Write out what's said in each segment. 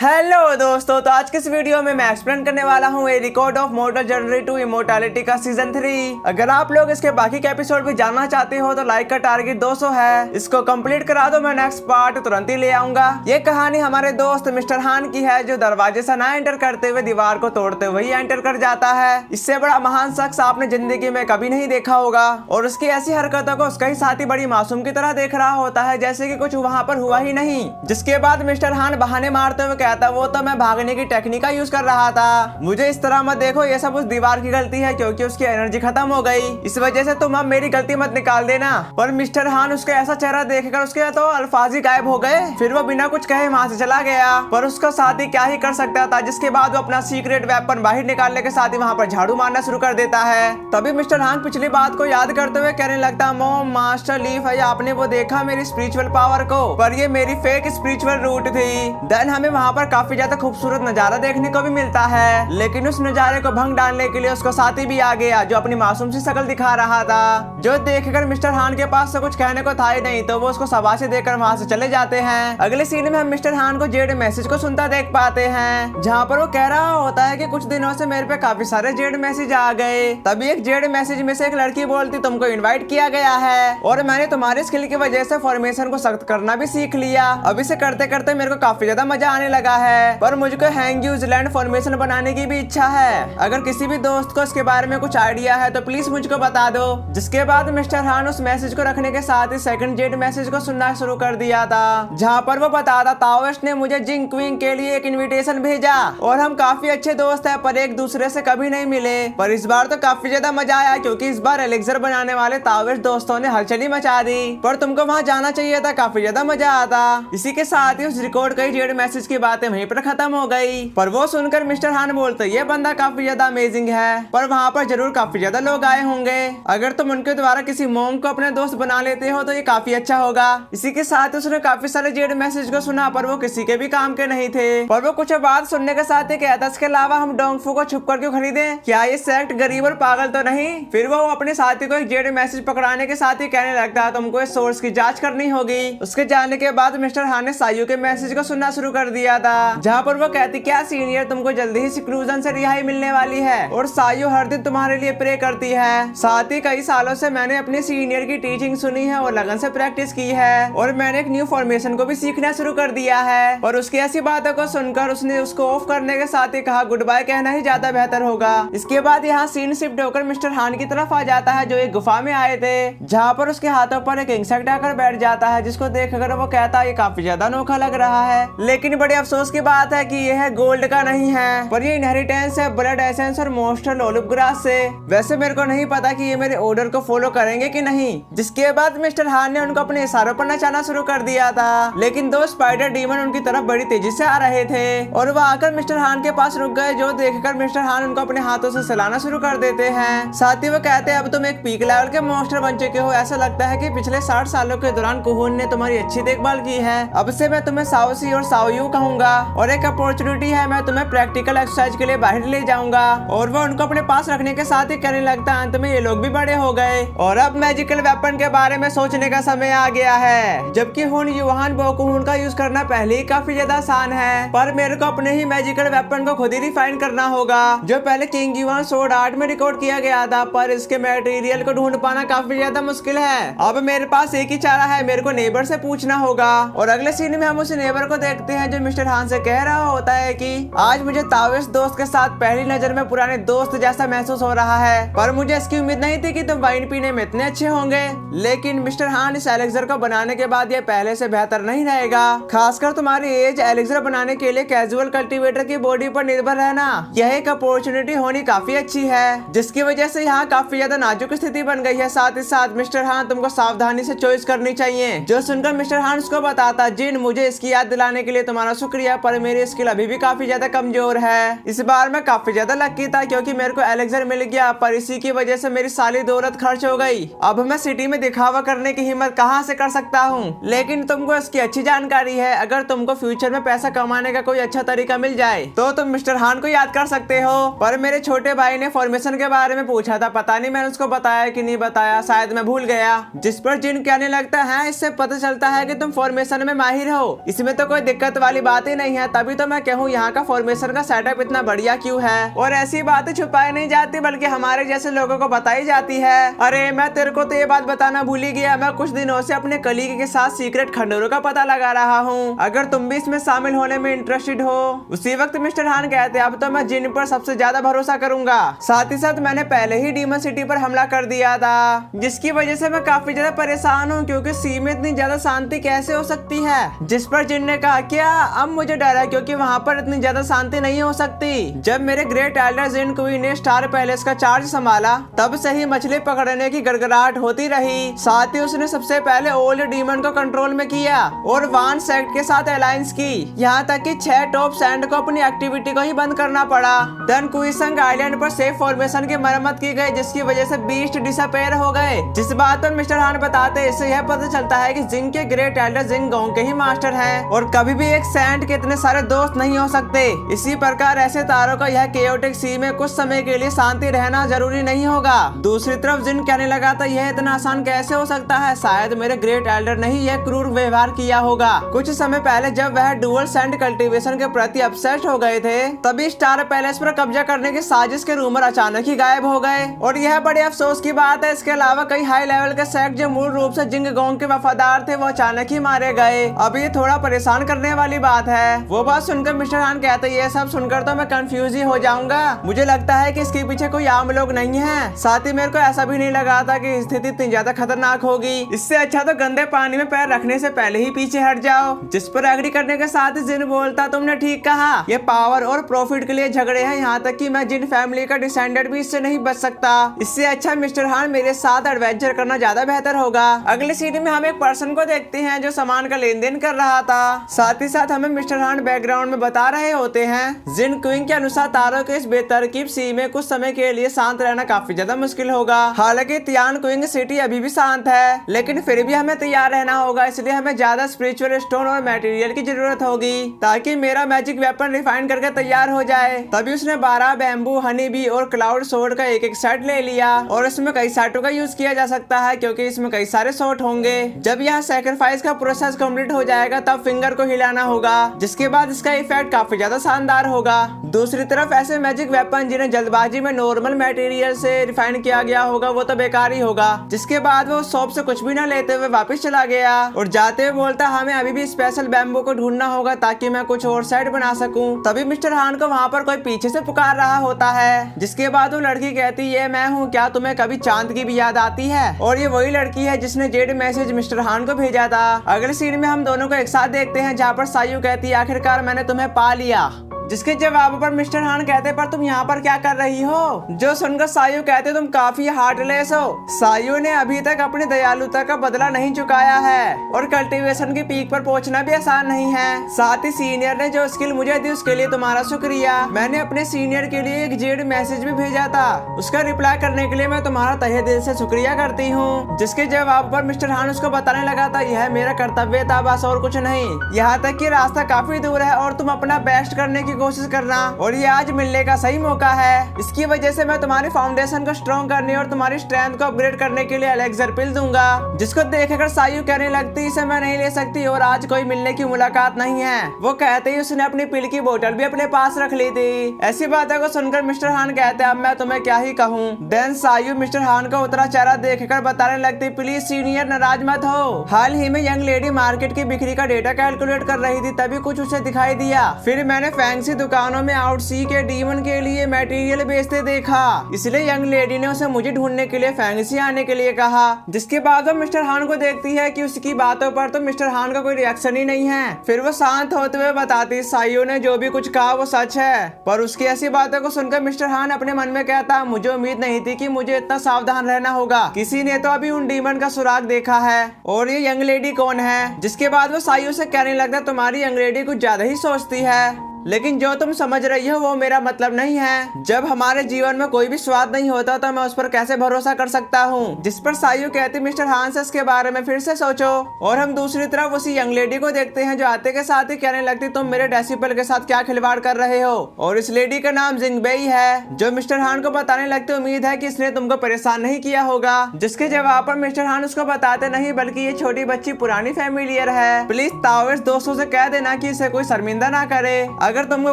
Hello दोस्तों, तो आज के इस वीडियो में मैं एक्सप्लेन करने वाला हूँ a record of mortal journey to immortality का सीजन 3। अगर आप लोग इसके बाकी के एपिसोड भी जानना चाहते हो तो लाइक का टारगेट 200 है। इसको कंप्लीट करा दो, मैं नेक्स्ट पार्ट तुरंत ही ले आऊंगा। ये कहानी हमारे दोस्त मिस्टर हान की है, जो दरवाजे से ना एंटर करते हुए दीवार को तोड़ते हुए ही एंटर कर जाता है। इससे बड़ा महान शख्स आपने जिंदगी में कभी नहीं देखा होगा, और उसकी ऐसी हरकतों को उसका ही साथी बड़ी मासूम की तरह देख रहा होता है, जैसे कि कुछ वहाँ पर हुआ ही नहीं। जिसके बाद मिस्टर हान बहाने मारते हुए कहता वो तो मैं भागने की टेक्निक का यूज कर रहा था, मुझे इस तरह मत देखो, ये सब उस दीवार की गलती है क्योंकि उसकी एनर्जी खत्म हो गई, इस वजह से तुम अब मेरी गलती मत निकाल देना। पर मिस्टर हान उसका ऐसा चेहरा देखकर उसके तो अल्फाज ही गायब हो गए। फिर वो बिना कुछ कहे वहाँ से चला गया, पर उसका साथी क्या ही कर सकता था। जिसके बाद वो अपना सीक्रेट वेपन बाहर निकालने के साथ ही वहाँ पर झाड़ू मारना शुरू कर देता है। तभी मिस्टर हान पिछली बात को याद करते हुए कहने लगता, मोम मास्टर ली भाई, आपने वो देखा मेरी स्पिरिचुअल पावर को, पर ये मेरी फेक स्पिरिचुअल रूट थी। देन हमें वहाँ पर काफी ज्यादा खूबसूरत नजारा देखने को भी मिलता है, लेकिन उस नजारे को भंग डालने के लिए उसका साथी भी आ गया, जो अपनी मासूम सी शक्ल दिखा रहा था। जो देखकर मिस्टर हान के पास से कुछ कहने को था ही नहीं, तो वो उसको शाबाशी देकर वहाँ से चले जाते हैं। अगले सीन में हम मिस्टर हान को जेड मैसेज को सुनता देख पाते हैं, जहाँ पर वो कह रहा होता है कि कुछ दिनों से मेरे पे काफी सारे जेड मैसेज आ गए। तभी एक जेड मैसेज में से एक लड़की बोलती, तुमको इन्वाइट किया गया है और मैंने तुम्हारी स्किल की वजह से फॉर्मेशन को सख्त करना भी सीख लिया। अब इसे करते करते मेरे को काफी ज्यादा मजा आने लगा है, पर मुझको हैंग न्यूजीलैंड फॉर्मेशन बनाने की भी इच्छा है। अगर किसी भी दोस्त को इसके बारे में कुछ आइडिया है तो प्लीज मुझको बता दो। जिसके बाद मिस्टर हान उस मैसेज को रखने के साथ ही सेकंड जेड मैसेज को सुनना शुरू कर दिया था, जहाँ पर वो बताता, ताओस्ट ने मुझे जिंग क्विंग के लिए एक इनविटेशन भेजा और हम काफी अच्छे दोस्त हैं, पर एक दूसरे से कभी नहीं मिले। पर इस बार तो काफी ज्यादा मजा आया, क्योंकि इस बार एलेक्सर बनाने वाले ताओस्ट दोस्तों ने हलचली मचा दी। पर तुमको वहाँ जाना चाहिए था, काफी ज्यादा मजा आता। इसी के साथ ही उस रिकॉर्ड कई जेड मैसेज की बातें वहीं पर खत्म हो गई। पर वो सुनकर मिस्टर हान बोलते, ये बंदा काफी ज्यादा अमेजिंग है, पर वहाँ पर जरूर काफी ज्यादा लोग आए होंगे। अगर तुम उनके द्वारा किसी मोम को अपने दोस्त बना लेते हो तो ये काफी अच्छा होगा। इसी के साथ उसने काफी सारे जेड मैसेज को सुना, पर वो किसी के भी काम के नहीं थे। पर वो कुछ बात सुनने के साथ ही कहता, इसके अलावा हम डोंगफू को छुप कर क्यों खरीदे, क्या ये सेक्ट गरीब और पागल तो नहीं। फिर वो अपने साथी को एक जेड मैसेज पकड़ाने के साथ ही कहने लगता, तुमको इस सोर्स की जाँच करनी होगी। उसके जाने के बाद मिस्टर हान ने सायू के मैसेज को सुनना शुरू कर दिया था, जहाँ पर वो कहती, क्या सीनियर, तुमको जल्दी ही सिक्लूजन से रिहाई मिलने वाली है और सायू हर दिन तुम्हारे लिए प्रे करती है। साथ ही कई सालों से मैंने अपने सीनियर की टीचिंग सुनी है और लगन से प्रैक्टिस की है, और मैंने एक न्यू फॉर्मेशन को भी सीखना शुरू कर दिया है। और उसकी ऐसी बातों को सुनकर उसने उसको ऑफ करने के साथ ही कहा, गुड बाय कहना ही ज्यादा बेहतर होगा। इसके बाद यहाँ सीन शिफ्ट होकर मिस्टर हान की तरफ आ जाता है, जो एक गुफा में आए थे, जहाँ पर उसके हाथों पर एक इंसेक्ट आकर बैठ जाता है, जिसको देखकर वो कहता है, ये काफी ज्यादा अनोखा लग रहा है। लेकिन बड़े अफसोस की बात है कि यह गोल्ड का नहीं है, पर ये इनहेरिटेंस है ब्लड एसेंस और मोस्टल ओलिव ग्रास से। वैसे मेरे को नहीं पता कि ये मेरे ऑर्डर को फॉलो करेंगे कि नहीं। जिसके बाद मिस्टर हान ने उनको अपने इशारों पर नचाना शुरू कर दिया था, लेकिन दो स्पाइडर डीमन उनकी तरफ बड़ी तेजी से आ रहे थे और वो आकर मिस्टर हान के पास रुक गए, जो देखकर मिस्टर हान उनको अपने हाथों से सलाना शुरू कर देते हैं। साथ ही वो कहते हैं, अब तुम एक पीक लेवल के मॉन्स्टर बन चुके हो, ऐसा लगता है कि पिछले 60 सालों के दौरान कुहुन ने तुम्हारी अच्छी देखभाल की है। अब से मैं तुम्हें साओसी और साओयू कहूंगा, और एक अपॉर्चुनिटी है, मैं तुम्हें प्रैक्टिकल एक्सरसाइज के लिए बाहर ले जाऊंगा। और वो उनको अपने पास रखने के साथ ही कहने लगता, अंत में ये लोग भी बड़े हो गए और अब मैजिकल वेपन के बारे में सोचने का समय आ गया है। जबकि हुन युहान बोकुहुन का यूज करना पहले ही काफी ज्यादा आसान है, पर मेरे को अपने ही मैजिकल वेपन को खुद ही रिफाइन करना होगा, जो पहले किंग युहान सोर्ड आर्ट में रिकॉर्ड किया गया था, पर इसके मटेरियल को ढूंढ पाना काफी ज्यादा मुश्किल है। अब मेरे पास एक ही चारा है, मेरे को नेबर से पूछना होगा। और अगले सीन में हम उस नेबर को देखते हैं, जो मिस्टर हान से कह रहा होता है कि आज मुझे ताओस्ट दोस्त के साथ पहली नजर में पुराने दोस्त जैसा महसूस हो रहा है, पर मुझे इसकी उम्मीद नहीं थी कि तुम वाइन पीने में इतने अच्छे होंगे। लेकिन मिस्टर हान, इस एलेक्सर को बनाने के बाद ये पहले से बेहतर नहीं रहेगा, खासकर तुम्हारी एज एलेक्सर बनाने के लिए कैजुअल कल्टीवेटर की बॉडी पर निर्भर रहना, यह एक अपॉर्चुनिटी होनी काफी अच्छी है, जिसकी वजह से यहाँ काफी ज्यादा नाजुक स्थिति बन गई है। साथ ही साथ मिस्टर हान, तुमको सावधानी से चॉइस करनी चाहिए। जो सुनकर मिस्टर हान उसको बताता, जिन मुझे इसकी याद दिलाने के लिए तुम्हारा शुक्रिया, पर मेरी स्किल अभी भी काफी ज्यादा कमजोर है। इस बार मैं काफी ज्यादा लकी था, क्योंकि मेरे को एलेक्सर मिल गया, पर इसी की वजह से मेरी सारी दौलत खर्च हो गई। अब मैं सिटी में दिखावा करने की हिम्मत कहाँ से कर सकता हूँ। लेकिन तुमको इसकी अच्छी जानकारी है, अगर तुमको फ्यूचर में पैसा कमाने का कोई अच्छा तरीका मिल जाए तो तुम मिस्टर हान को याद कर सकते हो। पर मेरे छोटे भाई ने फॉर्मेशन के बारे में पूछा था, पता नहीं मैंने उसको बताया कि नहीं बताया, शायद मैं भूल गया। जिस पर जिन कहने लगता है, इससे पता चलता है कि तुम फॉर्मेशन में माहिर हो, इसमें तो कोई दिक्कत वाली बात ही आती नहीं है, तभी तो मैं कहूँ यहाँ का फॉर्मेशन का सेटअप इतना बढ़िया क्यों है। और ऐसी बातें छुपाई नहीं जाती बल्कि हमारे जैसे लोगों को बताई जाती है। अरे मैं तेरे को तो ये बात बताना भूल ही गया, मैं कुछ दिनों से अपने कलीग के साथ सीक्रेट खंडरों का पता लगा रहा हूँ, अगर तुम भी इसमें शामिल होने में इंटरेस्टेड हो। उसी वक्त मिस्टर हान कहते अब तो मैं जिन पर सबसे ज्यादा भरोसा करूंगा। साथ ही साथ मैंने पहले ही डीमन सिटी पर हमला कर दिया था, जिसकी वजह से मैं काफी ज्यादा परेशान हूँ क्योंकि सी में इतनी ज्यादा शांति कैसे हो सकती है। जिस पर जिन ने कहा क्या, अब मुझे डर है क्योंकि वहाँ पर इतनी ज्यादा शांति नहीं हो सकती। जब मेरे ग्रेट एल्डर जिन क्वीन ने स्टार पैलेस का चार्ज संभाला तब से ही मछली पकड़ने की गड़गड़ाहट होती रही। साथ ही उसने सबसे पहले ओल्ड डीमन को कंट्रोल में किया और वान सेक्ट के साथ अलायंस की, यहाँ तक कि 6 टॉप सैंड को अपनी एक्टिविटी को ही बंद करना पड़ा। देन क्विसंग आइलैंड पर सेफ फॉर्मेशन की मरम्मत की गई, जिसकी वजह से बीस्ट डिसअपेयर हो गए। जिस बात पर मिस्टर हान बताते इससे यह पता चलता है कि जिंग के ग्रेट एल्डर जिंग गोंग के ही मास्टर हैं और कभी भी एक सैंड के इतने सारे दोस्त नहीं हो सकते। इसी प्रकार ऐसे तारों का यह केओटिक सी में कुछ समय के लिए शांति रहना जरूरी नहीं होगा। दूसरी तरफ जिन कहने लगा था यह इतना आसान कैसे हो सकता है, शायद मेरे ग्रेट एल्डर ने ही यह क्रूर व्यवहार किया होगा। कुछ समय पहले जब वह डुअल सैंड कल्टीवेशन के प्रति अपसेट हो गए थे तभी स्टार पैलेस पर कब्जा करने की साजिश के रूमर अचानक ही गायब हो गए और यह बड़े अफसोस की बात है। इसके अलावा कई हाई लेवल के सेक्ट जो मूल रूप से जिंग गोंग के वफादार थे वो अचानक ही मारे गए। अब ये थोड़ा परेशान करने वाली बात है। वो बात सुनकर मिस्टर हान कहते ये सब सुनकर तो मैं कंफ्यूज ही हो जाऊंगा, मुझे लगता है कि इसके पीछे कोई आम लोग नहीं है। साथ ही मेरे को ऐसा भी नहीं लगा था कि स्थिति इतनी ज्यादा खतरनाक होगी। इससे अच्छा तो गंदे पानी में पैर रखने से पहले ही पीछे हट जाओ। जिस पर एग्री करने के साथ ही जिन बोलता तुमने ठीक कहा, ये पावर और प्रॉफिट के लिए झगड़े हैं, यहाँ तक कि मैं जिन फैमिली का डिसेंडेंट भी इससे नहीं बच सकता। इससे अच्छा मिस्टर हान मेरे साथ एडवेंचर करना ज्यादा बेहतर होगा। अगले सीन में हम एक पर्सन को देखते हैं जो सामान का लेन देन कर रहा था। साथ ही साथ हमें मिस्टर हान बैकग्राउंड में बता रहे होते हैं जिन क्वीन के अनुसार तारों के इस बेतरकीब सी में कुछ समय के लिए शांत रहना काफी ज्यादा मुश्किल होगा। हालांकि तियान क्वीन सिटी अभी भी शांत है लेकिन फिर भी हमें तैयार रहना होगा, इसलिए हमें ज्यादा स्पिरिचुअल स्टोन और मटेरियल की जरूरत होगी ताकि मेरा मैजिक वेपन रिफाइन करके तैयार हो जाए। तभी उसने 12 बैम्बू, हनी बी और क्लाउड सोर्ड का एक सेट ले लिया और इसमें कई सेटों का यूज किया जा सकता है क्योंकि इसमें कई सारे शॉट होंगे। जब यहाँ सैक्रिफाइस का प्रोसेस कंप्लीट हो जाएगा तब फिंगर को हिलाना होगा, जिसके बाद इसका इफेक्ट काफी ज्यादा शानदार होगा। दूसरी तरफ ऐसे मैजिक वेपन जिन्हें जल्दबाजी में नॉर्मल मटेरियल से रिफाइन किया गया होगा वो तो बेकार ही होगा। जिसके बाद वो शॉप से कुछ भी न लेते हुए वापस चला गया और जाते हुए बोलता हमें अभी भी स्पेशल बैम्बू को ढूंढना होगा ताकि मैं कुछ और साइड बना सकूं। तभी मिस्टर हान को वहाँ पर कोई पीछे से पुकार रहा होता है, जिसके बाद वो लड़की कहती है मैं हूँ, क्या तुम्हें कभी चांद की भी याद आती है? और ये वही लड़की है जिसने जेड मैसेज मिस्टर हान को भेजा था। अगले सीन में हम दोनों को एक साथ देखते हैं जहाँ पर सायू कहती है आखिरकार मैंने तुम्हें पा लिया, जिसके जवाब पर मिस्टर हान कहते पर तुम यहाँ पर क्या कर रही हो? जो सुनकर सायू कहते तुम काफी हार्टलेस हो। सायू ने अभी तक अपनी दयालुता का बदला नहीं चुकाया है और कल्टीवेशन की पीक पर पहुँचना भी आसान नहीं है। साथ ही सीनियर ने जो स्किल मुझे दी उसके लिए तुम्हारा शुक्रिया। मैंने अपने सीनियर के लिए एक जेड मैसेज भी भेजा था, उसका रिप्लाई करने के लिए मैं तुम्हारा तहे दिल से शुक्रिया करती हूँ। जिसके जवाब पर मिस्टर हान उसको बताने लगा था यह मेरा कर्तव्य था बस और कुछ नहीं, यहाँ तक कि रास्ता काफी दूर है और तुम अपना बेस्ट करने की कोशिश करना और ये आज मिलने का सही मौका है। इसकी वजह से मैं तुम्हारी फाउंडेशन को स्ट्रॉन्ग करने और तुम्हारी स्ट्रेंथ को अपग्रेड करने के लिए एलेक्सर पिल दूंगा। जिसको देखकर सायू कहने लगती इसे मैं नहीं ले सकती और आज कोई मिलने की मुलाकात नहीं है। वो कहते ही उसने अपनी पिल की बोतल भी अपने पास रख ली थी। ऐसी बातों को सुनकर मिस्टर हान कहते अब मैं तुम्हें क्या ही कहूँ। देन सायू मिस्टर हान का उतरा चेहरा देखकर बताने लगती प्लीज सीनियर नाराज मत हो, हाल ही में यंग लेडी मार्केट की बिक्री का डेटा कैलकुलेट कर रही थी तभी कुछ उसे दिखाई दिया। फिर मैंने फैंसी दुकानों में आउट सी के डीमन के लिए मटेरियल बेचते देखा, इसलिए यंग लेडी ने उसे मुझे ढूंढने के लिए फैंसी आने के लिए कहा। जिसके बाद वो मिस्टर हान को देखती है कि उसकी बातों पर तो मिस्टर हान का कोई रिएक्शन ही नहीं है। फिर वो शांत होते हुए बताती सायू ने जो भी कुछ कहा वो सच है। पर उसकी ऐसी बातों को सुनकर मिस्टर हान अपने मन में कहता मुझे उम्मीद नहीं थी कि मुझे इतना सावधान रहना होगा, किसी ने तो अभी उन डीमन का सुराग देखा है और ये यंग लेडी कौन है। जिसके बाद वो सायू से कहने लगता तुम्हारी यंग लेडी कुछ ज्यादा ही सोचती है। लेकिन जो तुम समझ रही हो वो मेरा मतलब नहीं है। जब हमारे जीवन में कोई भी स्वाद नहीं होता तो मैं उस पर कैसे भरोसा कर सकता हूँ। जिस पर सायू कहती मिस्टर हांसेस के बारे में फिर से सोचो। और हम दूसरी तरफ उसी यंग लेडी को देखते हैं जो आते के साथ ही कहने लगती तुम मेरे डेसिबल के साथ क्या खिलवाड़ कर रहे हो। और इस लेडी का नाम जिंगबेई है जो मिस्टर हान को बताने लगती उम्मीद है कि इसने तुमको परेशान नहीं किया होगा। जिसके जवाब पर मिस्टर हान उसको बताते नहीं बल्कि ये छोटी बच्ची पुरानी फैमिलियर है। प्लीज ताओ इस दोस्तों से कह देना कि इसे कोई शर्मिंदा ना करे। अगर तुमको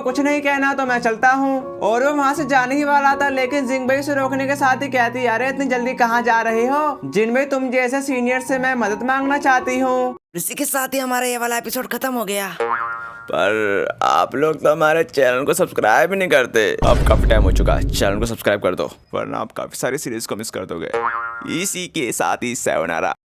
कुछ नहीं कहना तो मैं चलता हूँ। और वो वहाँ से जाने ही वाला था लेकिन जिंगबेई से रोकने के साथ ही कहती अरे इतनी जल्दी कहाँ जा रहे हो। जिनमें तुम जैसे सीनियर से मैं मदद मांगना चाहती हूँ। इसी के साथ ही हमारा ये वाला एपिसोड खत्म हो गया। पर आप लोग तो हमारे चैनल को सब्सक्राइब ही नहीं करते। अब काफी टाइम हो चुका है, चैनल को सब्सक्राइब कर दो वरना आप काफी सारी सीरीज को मिस कर दोगे। इसी के साथ ही sayonara।